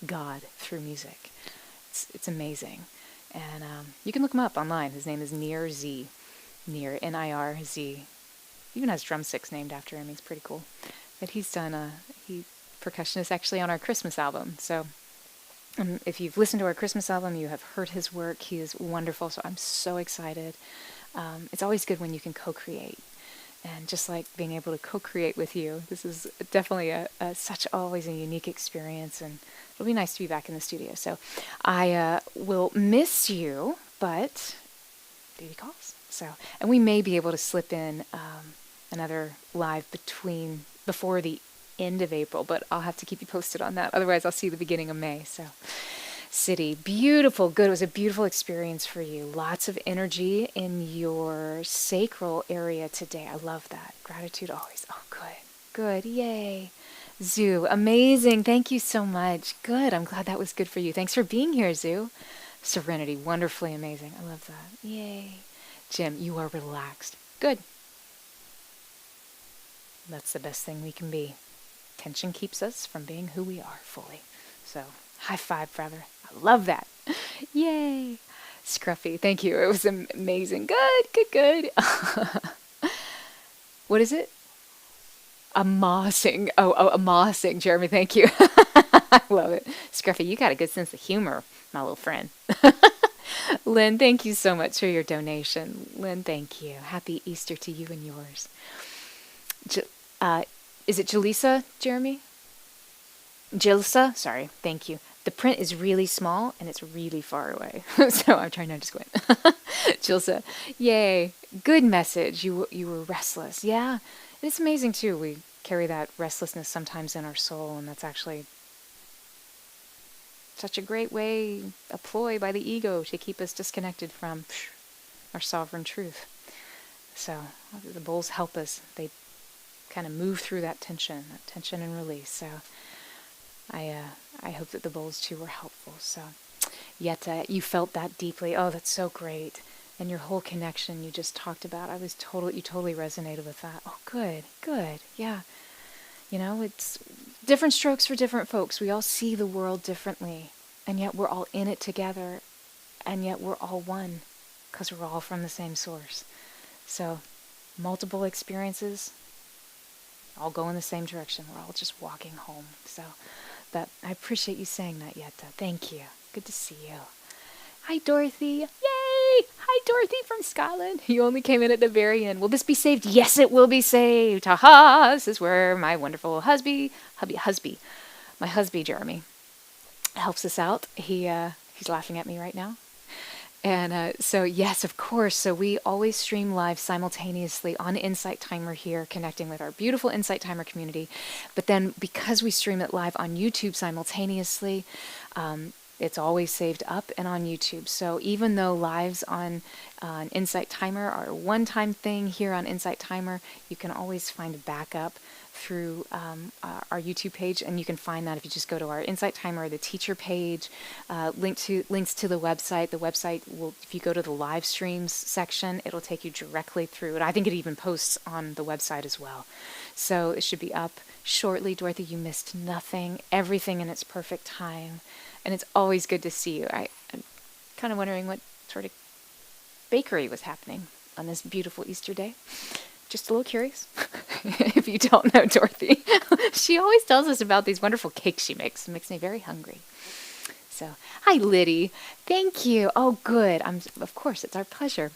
God through music. It's amazing. And you can look him up online. His name is Nir Z. Nir, N-I-R-Z. Even has drumsticks named after him. He's pretty cool. But he's done he percussionist actually on our Christmas album. So if you've listened to our Christmas album, you have heard his work. He is wonderful. So I'm so excited. It's always good when you can co-create. And just like being able to co-create with you, this is definitely such always a unique experience, and it'll be nice to be back in the studio. So I will miss you, but duty calls. So, and we may be able to slip in another live before the end of April, but I'll have to keep you posted on that. Otherwise, I'll see you the beginning of May. So. City, beautiful, good. It was a beautiful experience for you. Lots of energy in your sacral area today. I love that. Gratitude always. Oh, good, yay. Zoo, amazing. Thank you so much. Good. I'm glad that was good for you. Thanks for being here, Zoo. Serenity, wonderfully amazing. I love that. Yay. Jim, you are relaxed. Good. That's the best thing we can be. Tension keeps us from being who we are fully. So, high five forever. I love that. Yay. Scruffy, thank you. It was amazing. Good. What is it? A mossing. Oh, a mossing. Jeremy, thank you. I love it. Scruffy, you got a good sense of humor, my little friend. Lynn, thank you so much for your donation. Lynn, thank you. Happy Easter to you and yours. Is it Jalisa, Jeremy? Jilsa? Sorry, thank you. The print is really small and it's really far away. So I'm trying not to squint. Jilsa, yay. Good message. You were restless. Yeah, it's amazing too. We carry that restlessness sometimes in our soul, and that's actually such a great a ploy by the ego to keep us disconnected from our sovereign truth. So the bowls help us. They kind of move through that tension and release. So I hope that the bowls too were helpful. So Yetta, you felt that deeply. Oh, that's so great. And your whole connection you just talked about, you totally resonated with that. Oh, good. Yeah. You know, it's different strokes for different folks. We all see the world differently, and yet we're all in it together, and yet we're all one, because we're all from the same source. So, multiple experiences, all go in the same direction. We're all just walking home. So, I appreciate you saying that, Yetta. Thank you. Good to see you. Hi, Dorothy. Yay! Hi, Dorothy from Scotland. You only came in at the very end. Will this be saved? Yes, it will be saved. Ha-ha! This is where my wonderful my husband Jeremy, helps us out. He's laughing at me right now. And so, yes, of course. So we always stream live simultaneously on Insight Timer here, connecting with our beautiful Insight Timer community. But then because we stream it live on YouTube simultaneously, it's always saved up and on YouTube. So even though lives on Insight Timer are a one-time thing here on Insight Timer, you can always find a backup through our YouTube page, and you can find that if you just go to our Insight Timer, the teacher page, links to the website. The website will, if you go to the live streams section, it'll take you directly through it. I think it even posts on the website as well. So it should be up shortly. Dorothy, you missed nothing, everything in its perfect time. And it's always good to see you. I'm kind of wondering what sort of bakery was happening on this beautiful Easter day. Just a little curious. If you don't know Dorothy, she always tells us about these wonderful cakes she makes. It makes me very hungry. So, hi, Liddy. Thank you. Oh, good. Of course, it's our pleasure.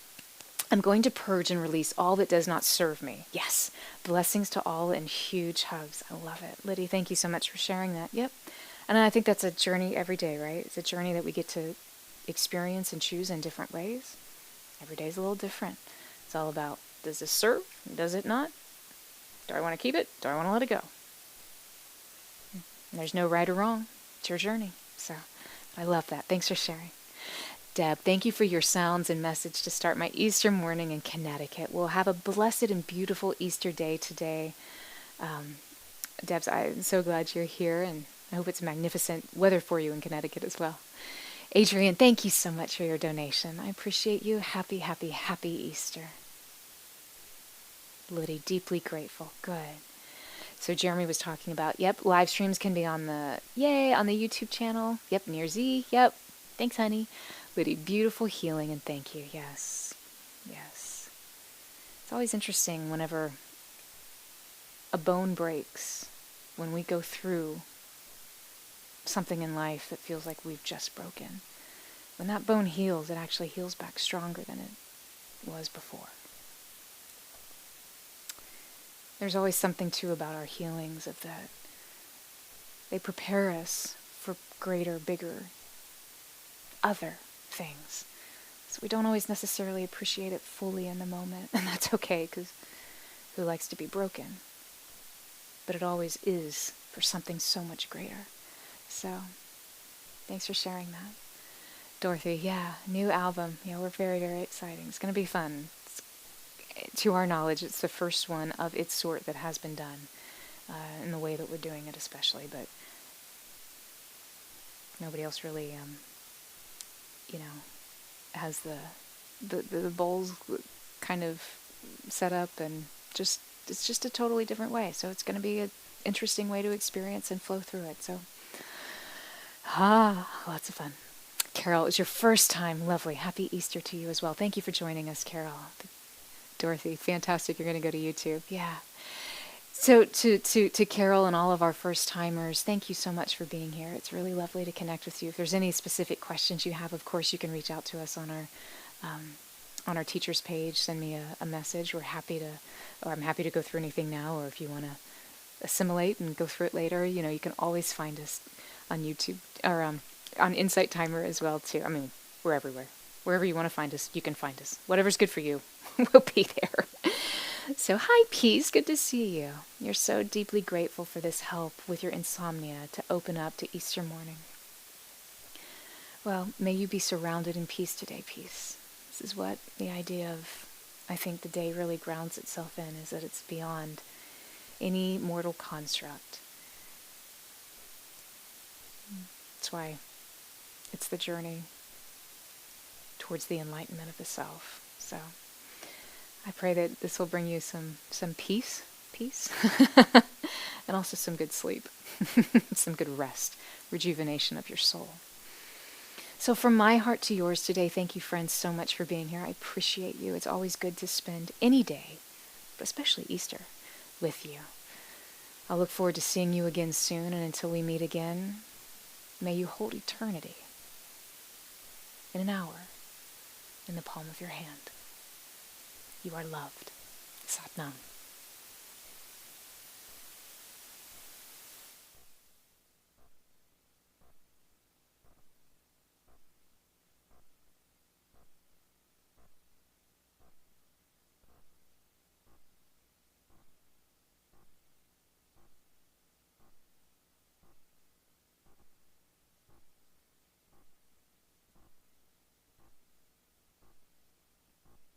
I'm going to purge and release all that does not serve me. Yes. Blessings to all and huge hugs. I love it. Liddy, thank you so much for sharing that. Yep. And I think that's a journey every day, right? It's a journey that we get to experience and choose in different ways. Every day is a little different. It's all about, does this serve? Does it not? Do I want to keep it? Do I want to let it go? And there's no right or wrong. It's your journey. So I love that. Thanks for sharing. Deb, thank you for your sounds and message to start my Easter morning in Connecticut. We'll have a blessed and beautiful Easter day today. Debs, I'm so glad you're here, and I hope it's magnificent weather for you in Connecticut as well. Adrian, thank you so much for your donation. I appreciate you. Happy, happy, happy Easter. Liddy, deeply grateful. Good. So Jeremy was talking about, yep, live streams can be on the YouTube channel. Yep, near Z. Yep. Thanks, honey. Liddy, beautiful healing and thank you. Yes. Yes. It's always interesting whenever a bone breaks, when we go through something in life that feels like we've just broken. When that bone heals, it actually heals back stronger than it was before. There's always something too about our healings of that. They prepare us for greater, bigger, other things. So we don't always necessarily appreciate it fully in the moment, and that's okay, because who likes to be broken? But it always is for something so much greater. So, thanks for sharing that. Dorothy, yeah, new album. Yeah, we're very, very exciting. It's going to be fun. To our knowledge, it's the first one of its sort that has been done, in the way that we're doing it especially, but nobody else really, has the bowls kind of set up, and it's just a totally different way. So it's going to be an interesting way to experience and flow through it. So, lots of fun. Carol, it was your first time. Lovely. Happy Easter to you as well. Thank you for joining us, Carol. Dorothy, fantastic. You're going to go to YouTube. Yeah. So to Carol and all of our first timers, thank you so much for being here. It's really lovely to connect with you. If there's any specific questions you have, of course, you can reach out to us on our teachers page. Send me a message. I'm happy to go through anything now, or if you want to assimilate and go through it later, you can always find us on YouTube or on Insight Timer as well too. I mean, we're everywhere. Wherever you want to find us, you can find us. Whatever's good for you, we'll be there. So, hi, Peace. Good to see you. You're so deeply grateful for this help with your insomnia to open up to Easter morning. Well, may you be surrounded in peace today, Peace. This is what the idea of, I think, the day really grounds itself in, is that it's beyond any mortal construct. That's why it's the journey towards the enlightenment of the self. So I pray that this will bring you some peace, and also some good sleep, some good rest, rejuvenation of your soul. So from my heart to yours today, thank you, friends, so much for being here. I appreciate you. It's always good to spend any day, but especially Easter, with you. I'll look forward to seeing you again soon, and until we meet again, may you hold eternity in an hour in the palm of your hand. You are loved. Sat Nam.